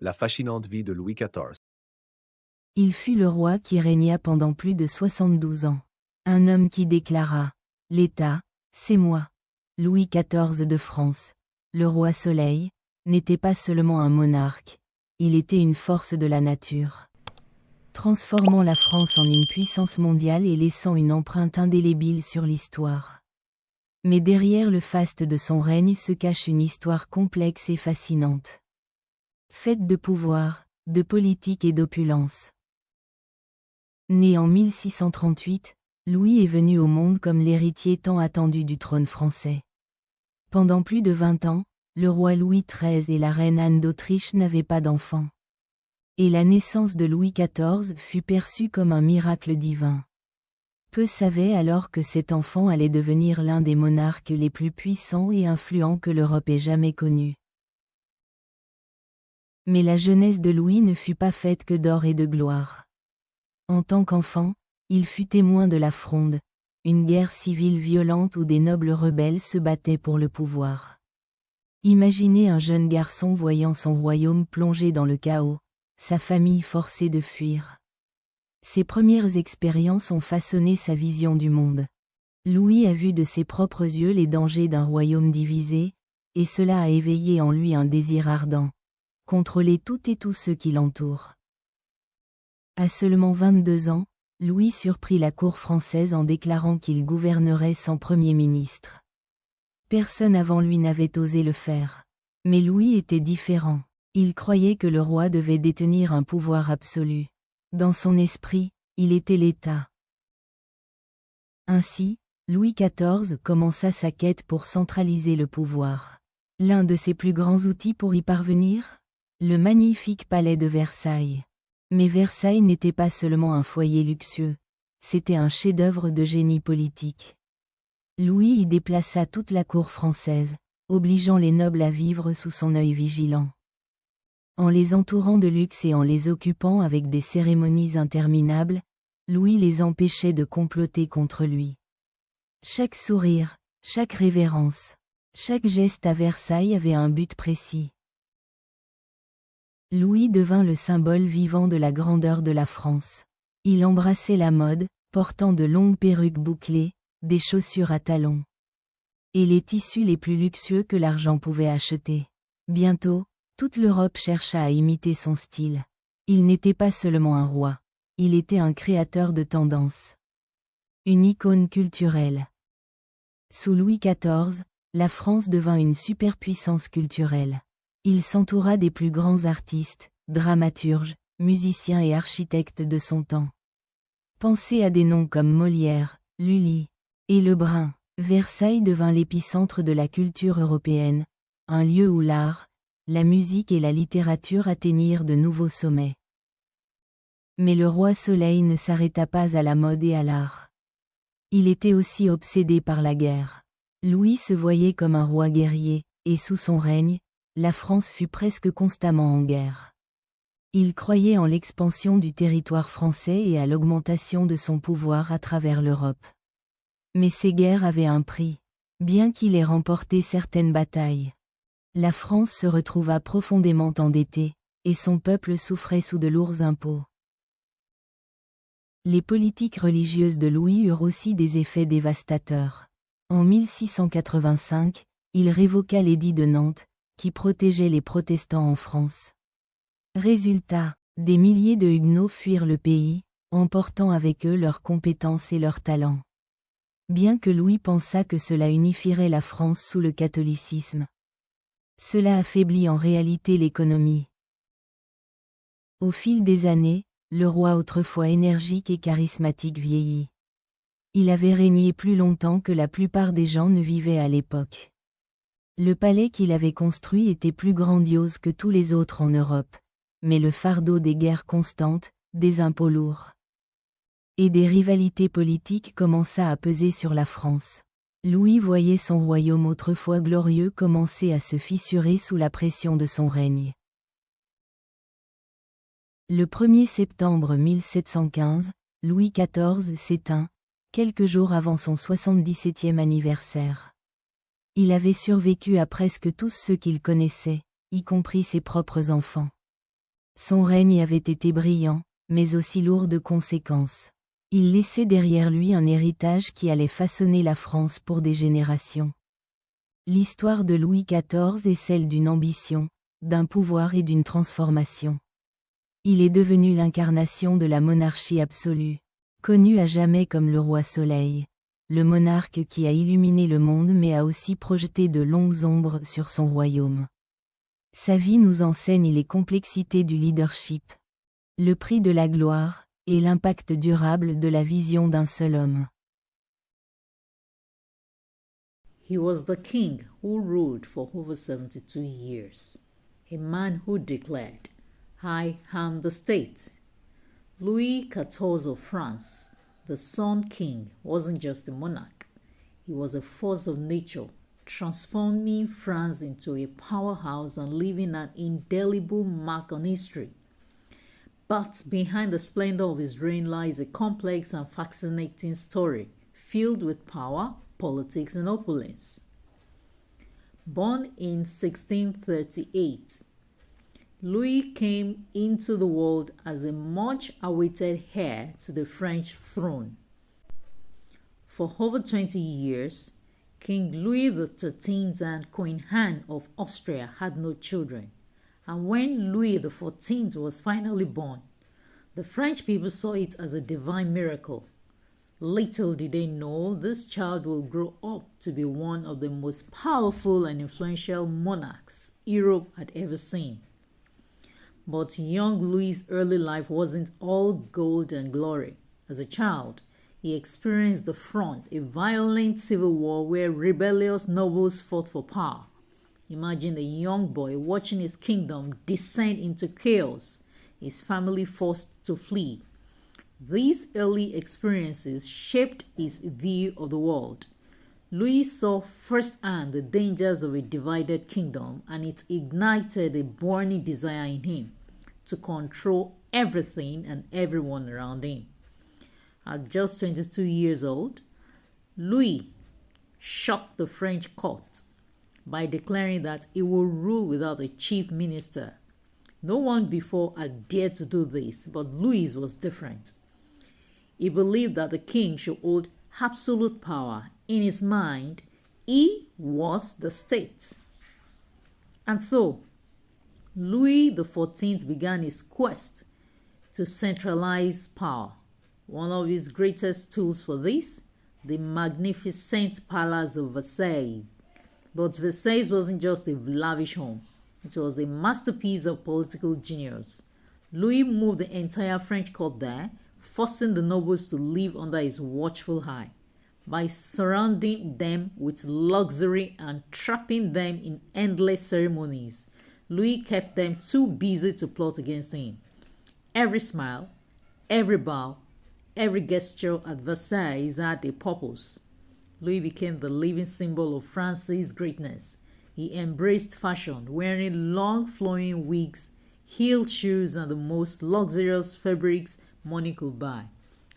La fascinante vie de Louis XIV. Il fut le roi qui régna pendant plus de 72 ans. Un homme qui déclara « L'État, c'est moi ». Louis XIV de France, le Roi Soleil, n'était pas seulement un monarque, il était une force de la nature. Transformant la France en une puissance mondiale et laissant une empreinte indélébile sur l'histoire. Mais derrière le faste de son règne se cache une histoire complexe et fascinante. Faite de pouvoir, de politique et d'opulence. Né en 1638, Louis est venu au monde comme l'héritier tant attendu du trône français. Pendant plus de 20 ans, le roi Louis XIII et la reine Anne d'Autriche n'avaient pas d'enfants. Et la naissance de Louis XIV fut perçue comme un miracle divin. Peu savaient alors que cet enfant allait devenir l'un des monarques les plus puissants et influents que l'Europe ait jamais connus. Mais la jeunesse de Louis ne fut pas faite que d'or et de gloire. En tant qu'enfant, il fut témoin de la Fronde, une guerre civile violente où des nobles rebelles se battaient pour le pouvoir. Imaginez un jeune garçon voyant son royaume plongé dans le chaos, sa famille forcée de fuir. Ses premières expériences ont façonné sa vision du monde. Louis a vu de ses propres yeux les dangers d'un royaume divisé, et cela a éveillé en lui un désir ardent. Contrôler tout et tous ceux qui l'entourent. À seulement 22 ans, Louis surprit la cour française en déclarant qu'il gouvernerait sans Premier ministre. Personne avant lui n'avait osé le faire. Mais Louis était différent. Il croyait que le roi devait détenir un pouvoir absolu. Dans son esprit, il était l'État. Ainsi, Louis XIV commença sa quête pour centraliser le pouvoir. L'un de ses plus grands outils pour y parvenir ? Le magnifique palais de Versailles. Mais Versailles n'était pas seulement un foyer luxueux, c'était un chef-d'œuvre de génie politique. Louis y déplaça toute la cour française, obligeant les nobles à vivre sous son œil vigilant. En les entourant de luxe et en les occupant avec des cérémonies interminables, Louis les empêchait de comploter contre lui. Chaque sourire, chaque révérence, chaque geste à Versailles avait un but précis. Louis devint le symbole vivant de la grandeur de la France. Il embrassait la mode, portant de longues perruques bouclées, des chaussures à talons. Et les tissus les plus luxueux que l'argent pouvait acheter. Bientôt, toute l'Europe chercha à imiter son style. Il n'était pas seulement un roi. Il était un créateur de tendances. Une icône culturelle. Sous Louis XIV, la France devint une superpuissance culturelle. Il s'entoura des plus grands artistes, dramaturges, musiciens et architectes de son temps. Pensez à des noms comme Molière, Lully et Lebrun. Versailles devint l'épicentre de la culture européenne, un lieu où l'art, la musique et la littérature atteignirent de nouveaux sommets. Mais le Roi Soleil ne s'arrêta pas à la mode et à l'art. Il était aussi obsédé par la guerre. Louis se voyait comme un roi guerrier, et sous son règne, la France fut presque constamment en guerre. Il croyait en l'expansion du territoire français et à l'augmentation de son pouvoir à travers l'Europe. Mais ces guerres avaient un prix, bien qu'il ait remporté certaines batailles. La France se retrouva profondément endettée, et son peuple souffrait sous de lourds impôts. Les politiques religieuses de Louis eurent aussi des effets dévastateurs. En 1685, il révoqua l'édit de Nantes, qui protégeait les protestants en France. Résultat, des milliers de Huguenots fuirent le pays, emportant avec eux leurs compétences et leurs talents. Bien que Louis pensât que cela unifierait la France sous le catholicisme, cela affaiblit en réalité l'économie. Au fil des années, le roi autrefois énergique et charismatique vieillit. Il avait régné plus longtemps que la plupart des gens ne vivaient à l'époque. Le palais qu'il avait construit était plus grandiose que tous les autres en Europe, mais le fardeau des guerres constantes, des impôts lourds et des rivalités politiques commença à peser sur la France. Louis voyait son royaume autrefois glorieux commencer à se fissurer sous la pression de son règne. Le 1er septembre 1715, Louis XIV s'éteint, quelques jours avant son 77e anniversaire. Il avait survécu à presque tous ceux qu'il connaissait, y compris ses propres enfants. Son règne avait été brillant, mais aussi lourd de conséquences. Il laissait derrière lui un héritage qui allait façonner la France pour des générations. L'histoire de Louis XIV est celle d'une ambition, d'un pouvoir et d'une transformation. Il est devenu l'incarnation de la monarchie absolue, connu à jamais comme le Roi Soleil, le monarque qui a illuminé le monde mais a aussi projeté de longues ombres sur son royaume. Sa vie nous enseigne les complexités du leadership, le prix de la gloire, et l'impact durable de la vision d'un seul homme. He was the king who ruled for over 72 years, a man who declared, "I am the state." Louis XIV of France, the Sun King, wasn't just a monarch. He was a force of nature, transforming France into a powerhouse and leaving an indelible mark on history. But behind the splendor of his reign lies a complex and fascinating story, filled with power, politics, and opulence. Born in 1638, Louis came into the world as a much-awaited heir to the French throne. For over 20 years, King Louis XIII and Queen Anne of Austria had no children. And when Louis XIV was finally born, the French people saw it as a divine miracle. Little did they know this child will grow up to be one of the most powerful and influential monarchs Europe had ever seen. But young Louis's early life wasn't all gold and glory. As a child, he experienced the front, a violent civil war where rebellious nobles fought for power. Imagine a young boy watching his kingdom descend into chaos, his family forced to flee. These early experiences shaped his view of the world. Louis saw firsthand the dangers of a divided kingdom, and it ignited a burning desire in him to control everything and everyone around him. At just 22 years old, Louis shocked the French court by declaring that he would rule without a chief minister. No one before had dared to do this, but Louis was different. He believed that the king should hold absolute power. In his mind, he was the state. And so, Louis XIV began his quest to centralize power. One of his greatest tools for this, the magnificent palace of Versailles. But Versailles wasn't just a lavish home. It was a masterpiece of political genius. Louis moved the entire French court there, forcing the nobles to live under his watchful eye. By surrounding them with luxury and trapping them in endless ceremonies, Louis kept them too busy to plot against him. Every smile, every bow, every gesture at Versailles had a purpose. Louis became the living symbol of France's greatness. He embraced fashion, wearing long flowing wigs, heeled shoes, and the most luxurious fabrics money could buy.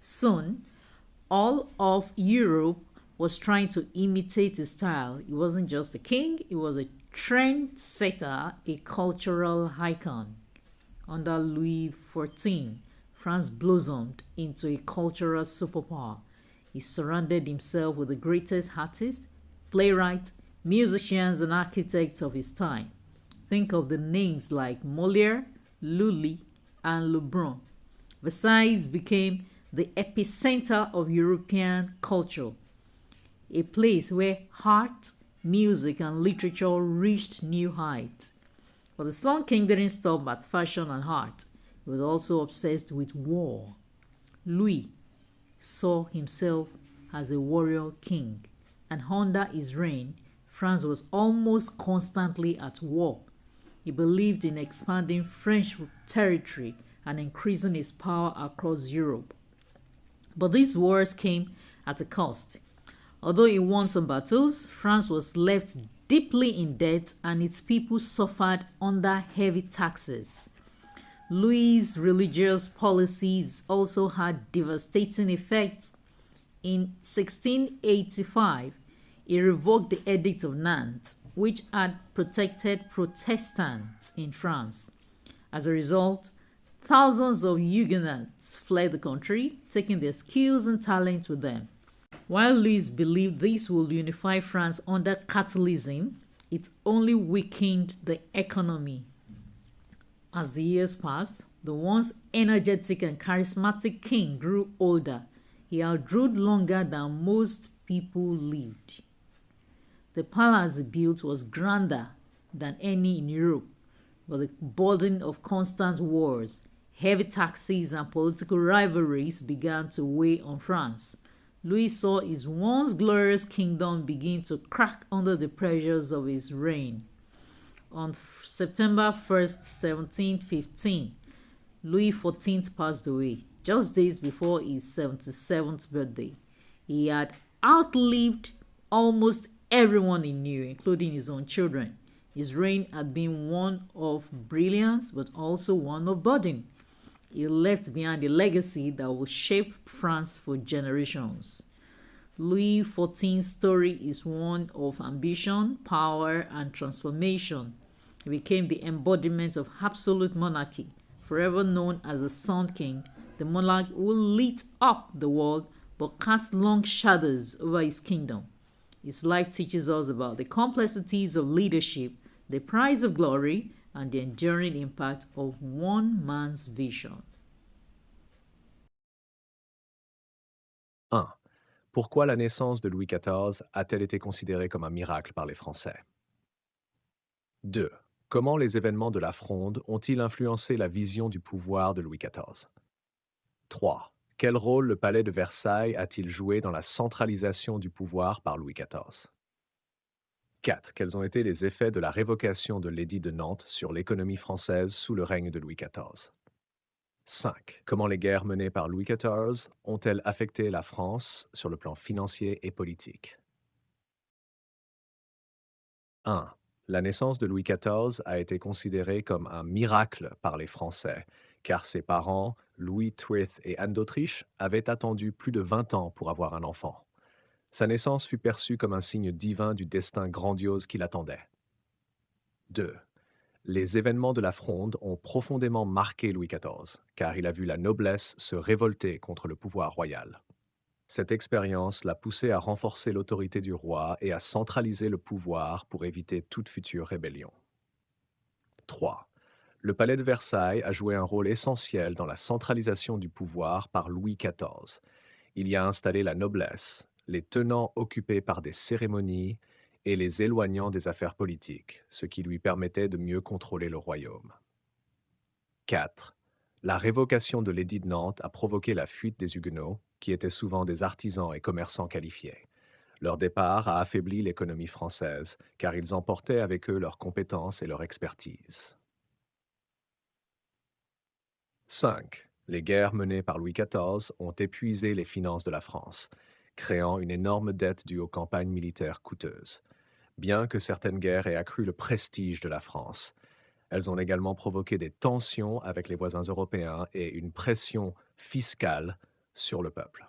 Soon, all of Europe was trying to imitate his style. He wasn't just a king, he was a trendsetter, a cultural icon. Under Louis XIV, France blossomed into a cultural superpower. He surrounded himself with the greatest artists, playwrights, musicians, and architects of his time. Think of the names like Molière, Lully, and Lebrun. Versailles became the epicenter of European culture, a place where art, music, and literature reached new heights. But the Sun King didn't stop at fashion and art. He was also obsessed with war. Louis saw himself as a warrior king, and under his reign, France was almost constantly at war. He believed in expanding French territory and increasing his power across Europe. But these wars came at a cost. Although he won some battles, France was left deeply in debt and its people suffered under heavy taxes. Louis' religious policies also had devastating effects. In 1685, he revoked the Edict of Nantes, which had protected Protestants in France. As a result, thousands of Huguenots fled the country, taking their skills and talents with them. While Louis believed this would unify France under Catholicism, it only weakened the economy. As the years passed, the once energetic and charismatic king grew older. He outlived longer than most people lived. The palace he built was grander than any in Europe, but the burden of constant wars, heavy taxes, and political rivalries began to weigh on France. Louis saw his once glorious kingdom begin to crack under the pressures of his reign. On September 1st, 1715, Louis XIV passed away, just days before his 77th birthday. He had outlived almost everyone he knew, including his own children. His reign had been one of brilliance, but also one of burden. He left behind a legacy that will shape France for generations. Louis XIV's story is one of ambition, power, and transformation. He became the embodiment of absolute monarchy, forever known as the Sun King, the monarch who lit up the world but cast long shadows over his kingdom. His life teaches us about the complexities of leadership, the price of glory, and the enduring impact of one man's vision. 1. Pourquoi la naissance de Louis XIV a-t-elle été considérée comme un miracle par les Français? 2. Comment les événements de la Fronde ont-ils influencé la vision du pouvoir de Louis XIV? 3. Quel rôle le palais de Versailles a-t-il joué dans la centralisation du pouvoir par Louis XIV? 4. Quels ont été les effets de la révocation de l'édit de Nantes sur l'économie française sous le règne de Louis XIV? 5. Comment les guerres menées par Louis XIV ont-elles affecté la France sur le plan financier et politique? 1. La naissance de Louis XIV a été considérée comme un miracle par les Français, car ses parents, Louis XIV et Anne d'Autriche, avaient attendu plus de 20 ans pour avoir un enfant. Sa naissance fut perçue comme un signe divin du destin grandiose qui l'attendait. 2. Les événements de la Fronde ont profondément marqué Louis XIV, car il a vu la noblesse se révolter contre le pouvoir royal. Cette expérience l'a poussé à renforcer l'autorité du roi et à centraliser le pouvoir pour éviter toute future rébellion. 3. Le palais de Versailles a joué un rôle essentiel dans la centralisation du pouvoir par Louis XIV. Il y a installé la noblesse, les tenant occupés par des cérémonies et les éloignant des affaires politiques, ce qui lui permettait de mieux contrôler le royaume. 4. La révocation de l'édit de Nantes a provoqué la fuite des Huguenots, qui étaient souvent des artisans et commerçants qualifiés. Leur départ a affaibli l'économie française, car ils emportaient avec eux leurs compétences et leur expertise. 5. Les guerres menées par Louis XIV ont épuisé les finances de la France, créant une énorme dette due aux campagnes militaires coûteuses. Bien que certaines guerres aient accru le prestige de la France, elles ont également provoqué des tensions avec les voisins européens et une pression fiscale sur le peuple.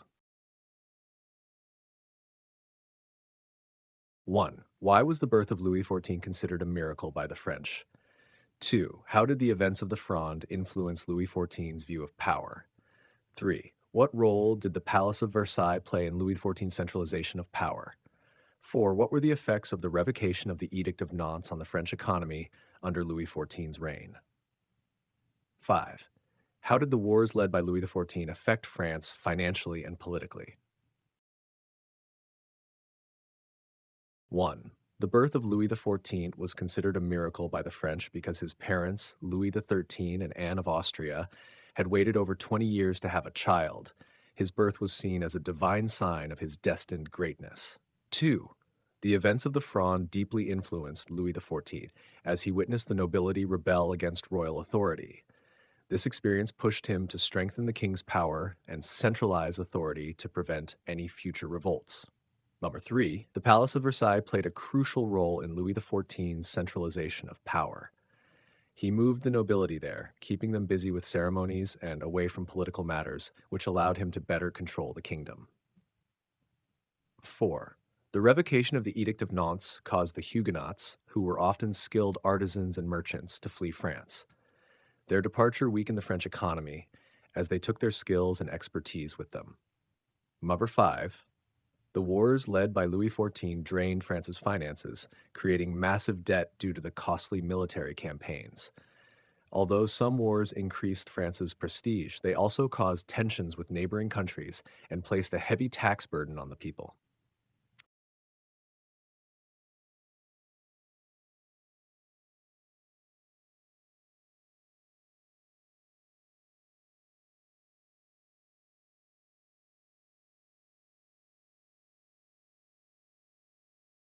1. Why was the birth of Louis XIV considered a miracle by the French? 2. How did the events of the Fronde influence Louis XIV's view of power? 3. What role did the Palace of Versailles play in Louis XIV's centralization of power? 4. What were the effects of the revocation of the Edict of Nantes on the French economy under Louis XIV's reign? 5. How did the wars led by Louis XIV affect France financially and politically? 1. The birth of Louis XIV was considered a miracle by the French because his parents, Louis XIII and Anne of Austria, had waited over 20 years to have a child. His birth was seen as a divine sign of his destined greatness. 2. The events of the Fronde deeply influenced Louis XIV, as he witnessed the nobility rebel against royal authority. This experience pushed him to strengthen the king's power and centralize authority to prevent any future revolts. 3. The Palace of Versailles played a crucial role in Louis XIV's centralization of power. He moved the nobility there, keeping them busy with ceremonies and away from political matters, which allowed him to better control the kingdom. 4. The revocation of the Edict of Nantes caused the Huguenots, who were often skilled artisans and merchants, to flee France. Their departure weakened the French economy, as they took their skills and expertise with them. Number 5. The wars led by Louis XIV drained France's finances, creating massive debt due to the costly military campaigns. Although some wars increased France's prestige, they also caused tensions with neighboring countries and placed a heavy tax burden on the people.